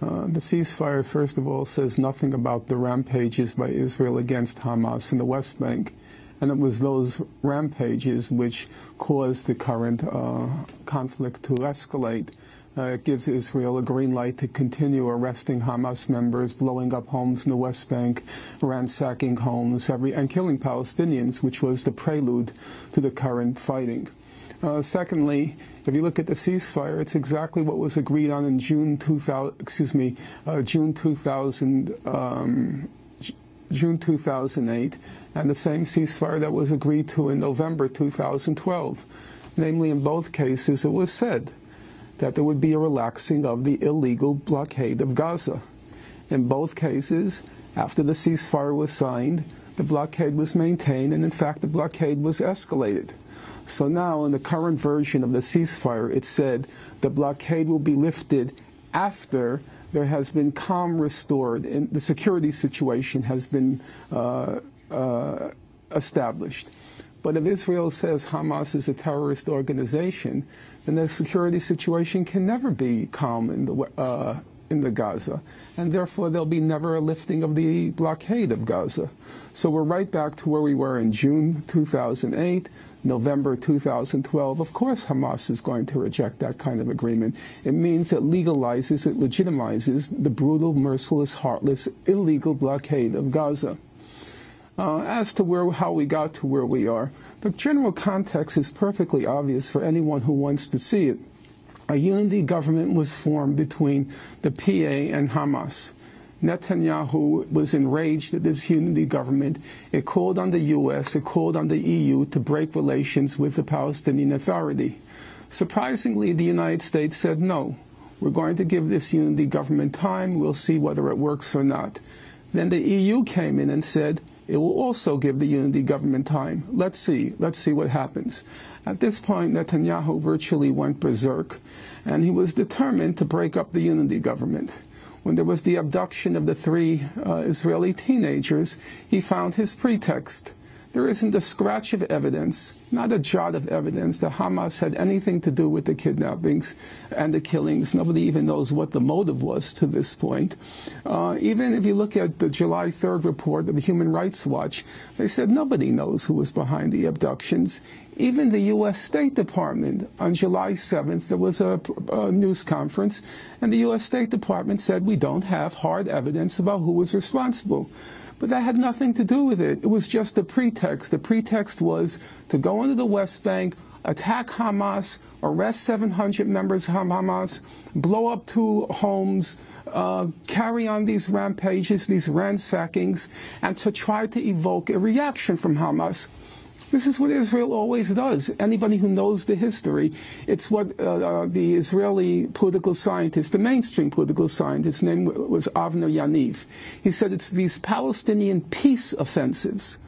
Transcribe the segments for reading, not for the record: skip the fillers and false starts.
The ceasefire, first of all, says nothing about the rampages by Israel against Hamas in the West Bank. And it was those rampages which caused the current conflict to escalate. It gives Israel a green light to continue arresting Hamas members, blowing up homes in the West Bank, ransacking homes, and killing Palestinians, which was the prelude to the current fighting. Secondly, if you look at the ceasefire, it's exactly what was agreed on in June 2008, and the same ceasefire that was agreed to in November 2012. Namely, in both cases, it was said that there would be a relaxing of the illegal blockade of Gaza. In both cases, after the ceasefire was signed, the blockade was maintained, and in fact, the blockade was escalated. So now, in the current version of the ceasefire, it said the blockade will be lifted after there has been calm restored and the security situation has been established. But if Israel says Hamas is a terrorist organization, then the security situation can never be calm in the Gaza, and therefore there'll be never a lifting of the blockade of Gaza. So we're right back to where we were in June 2008, November 2012. Of course Hamas is going to reject that kind of agreement. It means it legalizes, it legitimizes the brutal, merciless, heartless, illegal blockade of Gaza. As to how we got to where we are, the general context is perfectly obvious for anyone who wants to see it. A unity government was formed between the PA and Hamas. Netanyahu was enraged at this unity government. It called on the U.S., it called on the EU to break relations with the Palestinian Authority. Surprisingly, the United States said no. We're going to give this unity government time. We'll see whether it works or not. Then the EU came in and said it will also give the unity government time. Let's see what happens. At this point, Netanyahu virtually went berserk, and he was determined to break up the unity government. When there was the abduction of the 3 Israeli teenagers, he found his pretext. There isn't a scratch of evidence, not a jot of evidence that Hamas had anything to do with the kidnappings and the killings. Nobody even knows what the motive was to this point. Even if you look at the July 3rd report of the Human Rights Watch, they said nobody knows who was behind the abductions. Even the U.S. State Department, on July 7th, there was a news conference, and the U.S. State Department said we don't have hard evidence about who was responsible. But that had nothing to do with it. It was just a pretext. The pretext was to go into the West Bank, attack Hamas, arrest 700 members of Hamas, blow up 2 homes, carry on these rampages, these ransackings, and to try to evoke a reaction from Hamas. This is what Israel always does. Anybody who knows the history, it's what the Israeli political scientist, the mainstream political scientist, his name was Avner Yaniv. He said it's these Palestinian peace offensives.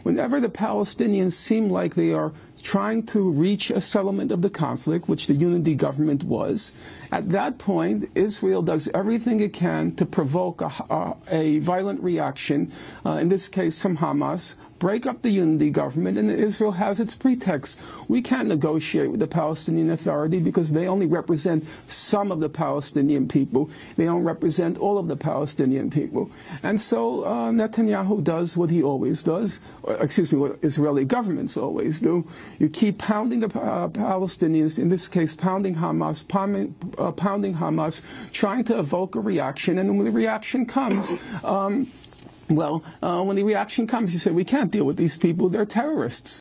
Whenever the Palestinians seem like they are trying to reach a settlement of the conflict, which the unity government was, at that point, Israel does everything it can to provoke a violent reaction, in this case from Hamas, break up the unity government, and Israel has its pretext. We can't negotiate with the Palestinian Authority because they only represent some of the Palestinian people. They don't represent all of the Palestinian people. And so Netanyahu does what he always does, what Israeli governments always do. You keep pounding the Palestinians, in this case pounding Hamas, trying to evoke a reaction, and when the reaction comes, when the reaction comes, you say, we can't deal with these people, they're terrorists.